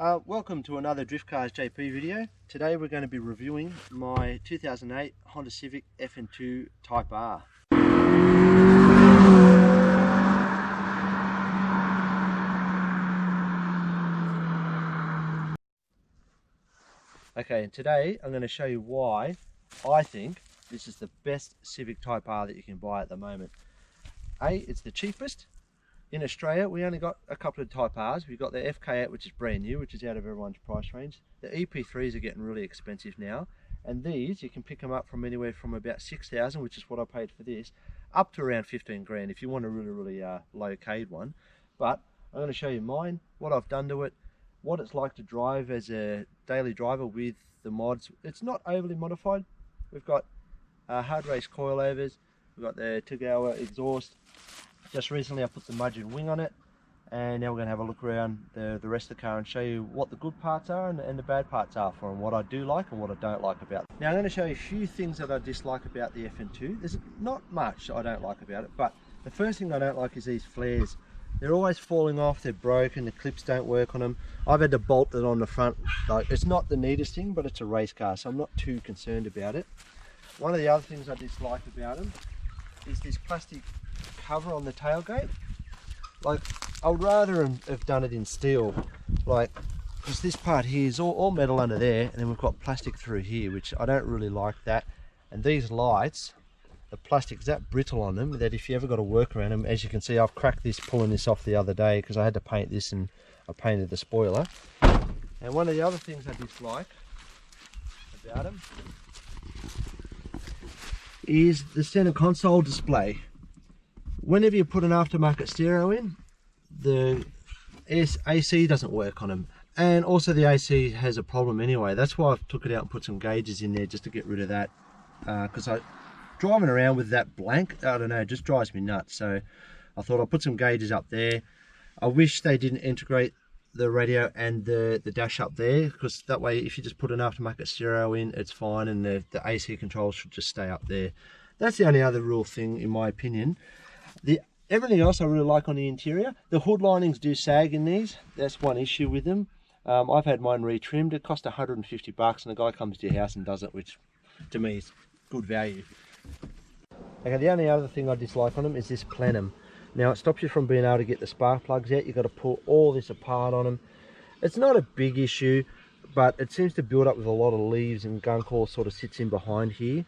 Welcome to another Drift Cars JP video. Today we're going to be reviewing my 2008 Honda Civic fn2 Type R. Okay, and today I'm going to show you why I think this is the best Civic Type R that you can buy at the moment. It's the cheapest. In Australia, we only got a couple of Type Rs. We've got the FK8, which is brand new, which is out of everyone's price range. The EP3s are getting really expensive now. And these, you can pick them up from anywhere from about 6,000, which is what I paid for this, up to around 15 grand if you want a really low-keyed one. But I'm going to show you mine, what I've done to it, what it's like to drive as a daily driver with the mods. It's not overly modified. We've got hard race coilovers, we've got the Tagawa exhaust. Just recently I put some Mudgeon wing on it, and now we're going to have a look around the rest of the car and show you what the good parts are and the bad parts are for them, what I do like and what I don't like about it. Now I'm going to show you a few things that I dislike about the fn2. There's not much I don't like about it, but the first thing I don't like is these flares. They're always falling off, they're broken, the clips don't work on them. I've had to bolt it on the front. Like, it's not the neatest thing, but it's a race car, so I'm not too concerned about it. One of the other things I dislike about them is this plastic cover on the tailgate. Like, I would rather have done it in steel, like, because this part here is all metal under there, and then we've got plastic through here, which I don't really like that. And these lights, the plastic's that brittle on them that if you ever got to work around them, as you can see, I've cracked this pulling this off the other day because I had to paint this and I painted the spoiler. And one of the other things I dislike about them is the center console display. Whenever you put an aftermarket stereo in, the AC doesn't work on them, and also the AC has a problem anyway. That's why I've took it out and put some gauges in there just to get rid of that, because driving around with that blank, I don't know, it just drives me nuts. So I thought I'll put some gauges up there. I wish they didn't integrate the radio and the dash up there, because that way if you just put an aftermarket stereo in, it's fine, and the AC controls should just stay up there. That's the only other real thing in my opinion. Everything else I really like on the interior. The hood linings do sag in these. That's one issue with them. I've had mine retrimmed. It cost 150 bucks, and the guy comes to your house and does it, which to me is good value. Okay, the only other thing I dislike on them is this plenum. Now it stops you from being able to get the spark plugs out. You've got to pull all this apart on them. It's not a big issue, but it seems to build up with a lot of leaves, and gunk all sort of sits in behind here.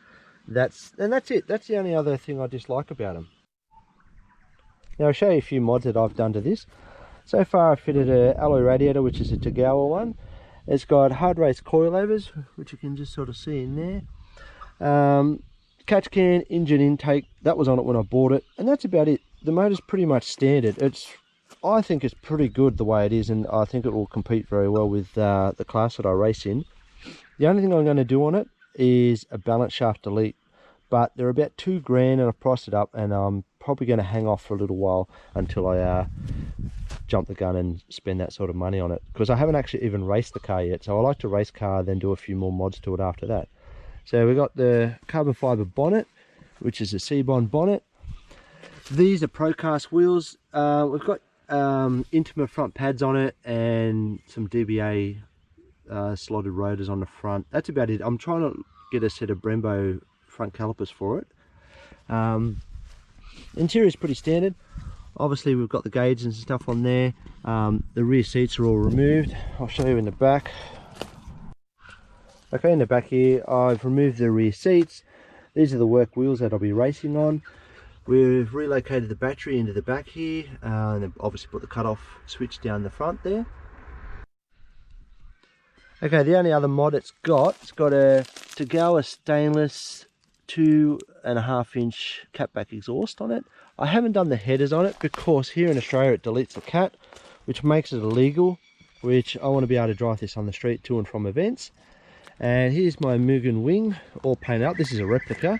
That's it. That's the only other thing I dislike about them. Now I'll show you a few mods that I've done to this. So far I've fitted a alloy radiator, which is a Tagawa one. It's got hard race coilovers, which you can just sort of see in there. Catch can, engine intake, that was on it when I bought it, and that's about it. The motor's pretty much standard. I think it's pretty good the way it is, and I think it will compete very well with the class that I race in. The only thing I'm going to do on it is a balance shaft delete, but they're about 2 grand and I've priced it up, and I'm probably going to hang off for a little while until I jump the gun and spend that sort of money on it, because I haven't actually even raced the car yet. So I like to race car, then do a few more mods to it after that. So we've got the carbon fiber bonnet, which is a C-Bond bonnet. These are Procast wheels. We've got intimate front pads on it and some DBA slotted rotors on the front. That's about it. I'm trying to get a set of Brembo front calipers for it. Interior is pretty standard. Obviously we've got the gauges and stuff on there. The rear seats are all removed. I'll show you in the back. Okay, in the back here I've removed the rear seats. These are the work wheels that I'll be racing on. We've relocated the battery into the back here, and then obviously put the cutoff switch down the front there. Okay, the only other mod it's got a Tagawa stainless 2.5-inch catback exhaust on it. I haven't done the headers on it because here in Australia it deletes the cat, which makes it illegal, which I want to be able to drive this on the street to and from events. And here's my Mugen wing, all painted up. This is a replica.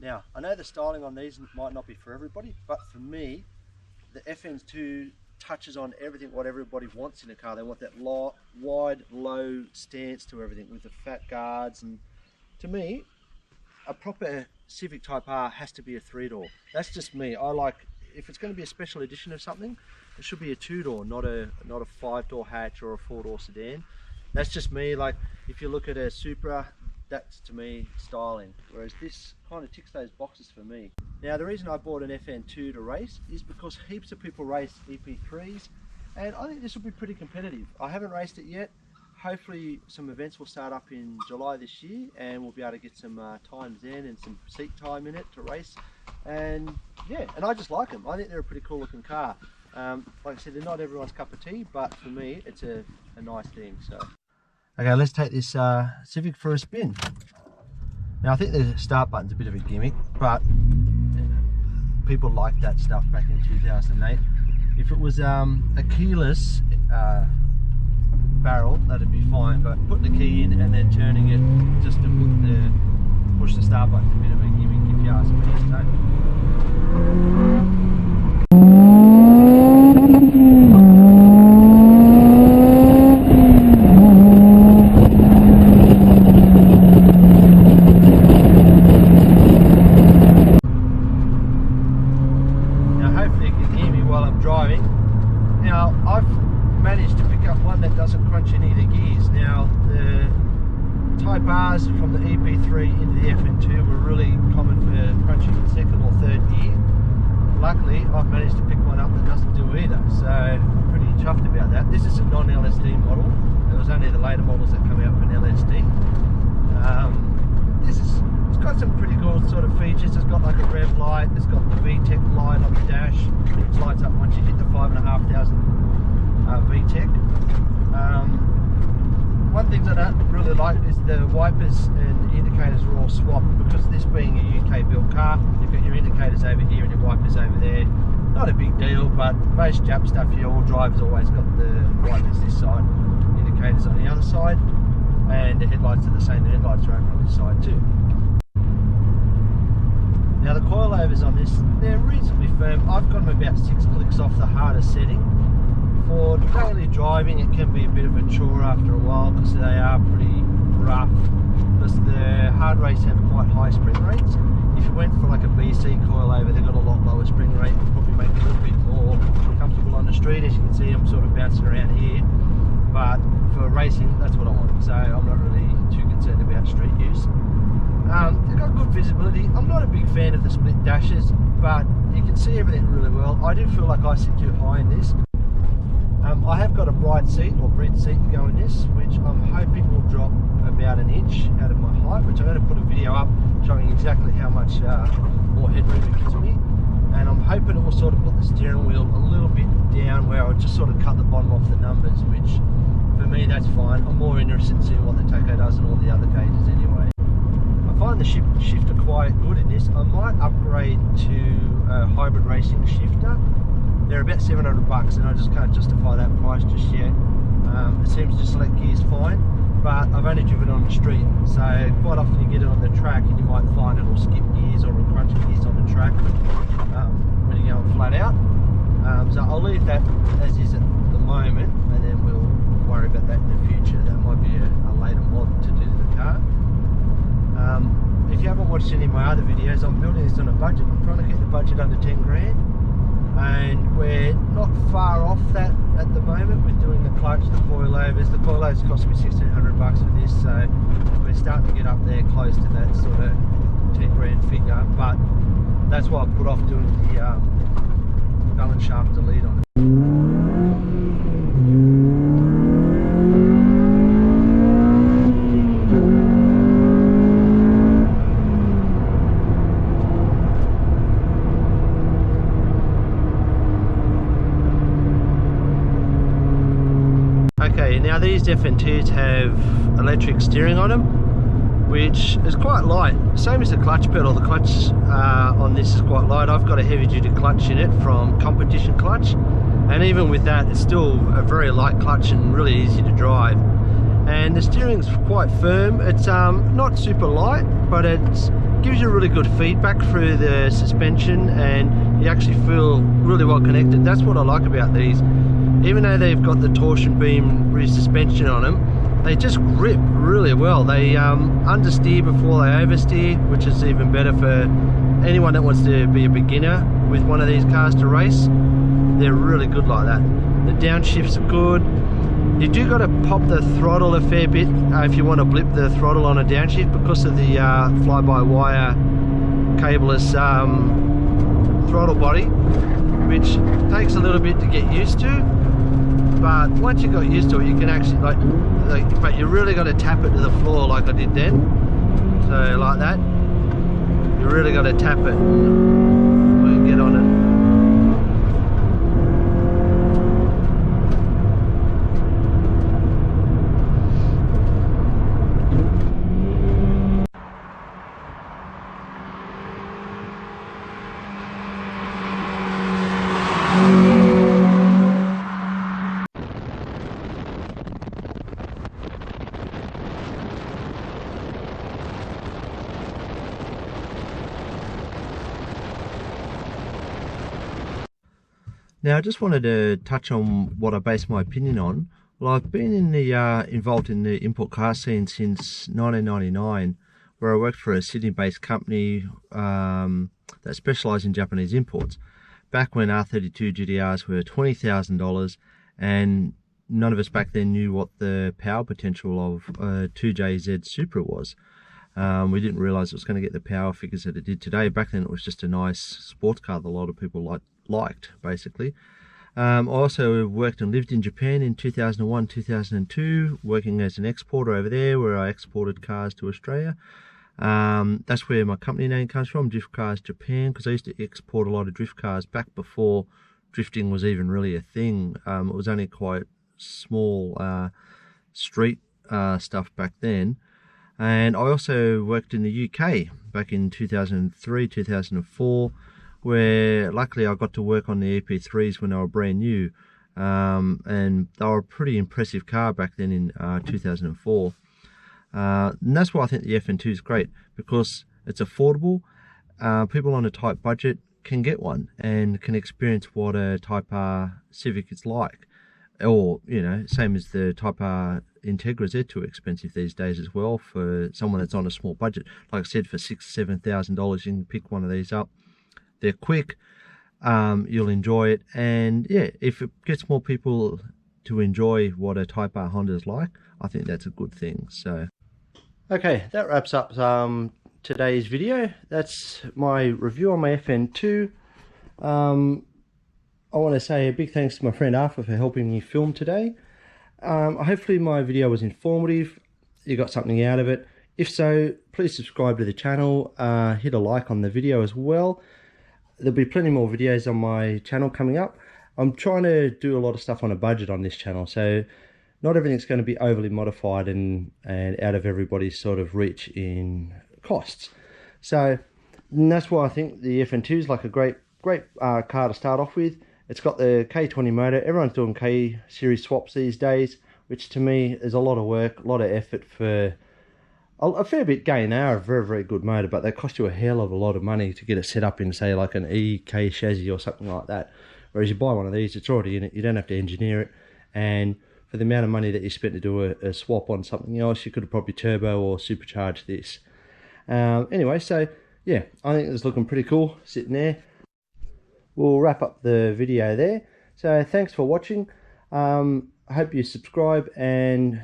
Now, I know the styling on these might not be for everybody, but for me, the fn2 touches on everything what everybody wants in a car. They want that wide, low stance to everything with the fat guards, and to me, a proper Civic Type R has to be a 3-door. That's just me. I like, if it's going to be a special edition of something, it should be a 2-door, not a 5-door hatch or a 4-door sedan. That's just me. Like, if you look at a Supra, that's to me styling, whereas this kind of ticks those boxes for me. Now the reason I bought an fn2 to race is because heaps of people race EP3s, and I think this will be pretty competitive. I haven't raced it yet. Hopefully some events will start up in July this year, and we'll be able to get some times in and some seat time in it to race. And yeah, and I just like them. I think they're a pretty cool looking car. Like I said, they're not everyone's cup of tea, but for me it's a nice thing. So okay, let's take this Civic for a spin. Now I think the start button's a bit of a gimmick, but people liked that stuff back in 2008. If it was a keyless barrel, that'd be fine, but putting the key in and then turning it just to push the start button's a bit of a gimmick if you ask me. Now hopefully you can hear me while I'm driving. Now I've managed to pick up one that doesn't crunch any of the gears. Now the Type R's from the EP3 into the fn2 were really common for crunching in second or third gear. Luckily I've managed to pick one up that doesn't do either, so I'm pretty chuffed about that. This is a non-LSD model. It was only the later models that come out with an LSD. It's got some pretty cool sort of features. It's got like a rev light, it's got the VTEC light on the dash, which lights up once you hit the 5,500 VTEC. One thing that I don't really like is the wipers and indicators are all swapped, because this being a UK built car, you've got your indicators over here and your wipers over there. Not a big deal, but most Jap stuff here, all drivers always got the wipers this side, indicators on the other side, and the headlights are the same. The headlights are over on this side too. Now the coilovers on this, they're reasonably firm. I've got them about 6 clicks off the hardest setting. For daily driving it can be a bit of a chore after a while because they are pretty rough. Plus the hard race have quite high spring rates. If you went for like a BC coilover, they've got a lot lower spring rate, and probably make it a little bit more comfortable on the street. As you can see, I'm sort of bouncing around here, but for racing that's what I want, so I'm not really too concerned about street use. They've got good visibility. I'm not a big fan of the split dashes, but you can see everything really well. I do feel like I sit too high in this. I have got a bright seat or bridge seat to go in this, which I'm hoping will drop about an inch out of my height, which I'm going to put a video up showing exactly how much more headroom it gives me. And I'm hoping it will sort of put the steering wheel a little bit down where I'll just sort of cut the bottom off the numbers, which for me that's fine. I'm more interested in seeing what the Taco does and all the other cages anyway. I find the shifter quite good in this. I might upgrade to a hybrid racing shifter. They're about $700 and I just can't justify that price just yet. It seems to select gears fine, but I've only driven it on the street, so quite often you get it on the track and you might find it'll skip gears or it'll crunch gears on the track when you're going flat out. So I'll leave that as is at the moment, and then we'll worry about that in the future. That might be a later mod to do to the car. If you haven't watched any of my other videos, I'm building this on a budget. I'm trying to get the budget under 10 grand. And we're not far off that at the moment. We're doing the clutch, the coilovers. The coilovers cost me $1,600 for this, so we're starting to get up there close to that sort of 10 grand figure. But that's why I put off doing the balance shaft delete on it. Now these fn2s have electric steering on them, which is quite light. Same as the clutch pedal. The clutch on this is quite light. I've got a heavy duty clutch in it from Competition Clutch, and even with that it's still a very light clutch and really easy to drive. And the steering's quite firm. It's not super light, but it's gives you really good feedback through the suspension, and you actually feel really well connected. That's what I like about these. Even though they've got the torsion beam rear suspension on them, they just grip really well. They understeer before they oversteer, which is even better for anyone that wants to be a beginner with one of these cars to race. They're really good like that. The downshifts are good. You do got to pop the throttle a fair bit if you want to blip the throttle on a downshift, because of the fly-by-wire cableless throttle body, which takes a little bit to get used to. But once you got used to it, you can actually but you really got to tap it to the floor like I did then. So like that, you really got to tap it. We can get on it. Now, I just wanted to touch on what I base my opinion on. Well, I've been in the involved in the import car scene since 1999, where I worked for a Sydney-based company that specialised in Japanese imports. Back when R32 GTRs were $20,000, and none of us back then knew what the power potential of a 2JZ Supra was. We didn't realise it was going to get the power figures that it did today. Back then it was just a nice sports car that a lot of people liked, basically. I also worked and lived in Japan in 2001, 2002, working as an exporter over there, where I exported cars to Australia. That's where my company name comes from, Drift Cars Japan, because I used to export a lot of drift cars back before drifting was even really a thing. It was only quite small street stuff back then. And I also worked in the UK back in 2003, 2004, where luckily I got to work on the EP3s when they were brand new. And they were a pretty impressive car back then in 2004. And that's why I think the fn2 is great, because it's affordable. People on a tight budget can get one and can experience what a Type R Civic is like. Or, you know, same as the Type R Integras, they're too expensive these days as well for someone that's on a small budget. Like I said, for $6,000-7,000 you can pick one of these up. They're quick, you'll enjoy it, and yeah, if it gets more people to enjoy what a Type R Honda is like, I think that's a good thing. So okay, that wraps up today's video. That's my review on my fn2. I want to say a big thanks to my friend Arthur for helping me film today. Hopefully my video was informative, you got something out of it. If so, please subscribe to the channel, hit a like on the video as well. There'll be plenty more videos on my channel coming up. I'm trying to do a lot of stuff on a budget on this channel, so not everything's going to be overly modified and out of everybody's sort of reach in costs. So that's why I think the fn2 is like a great car to start off with. It's got the K20 motor. Everyone's doing K series swaps these days, which to me is a lot of work, a lot of effort for a fair bit gain. They are a very, very good motor, but they cost you a hell of a lot of money to get it set up in, say, like an EK chassis or something like that. Whereas you buy one of these, it's already in it. You don't have to engineer it. And for the amount of money that you spent to do a swap on something else, you could have probably turbo or supercharged this. Anyway, so yeah, I think it's looking pretty cool sitting there. We'll wrap up the video there. So thanks for watching. I hope you subscribe and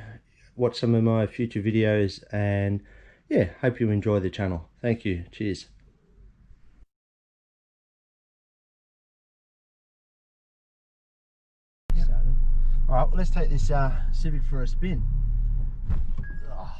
watch some of my future videos, and yeah, hope you enjoy the channel. Thank you. Cheers. Alright, well, let's take this Civic for a spin. Oh.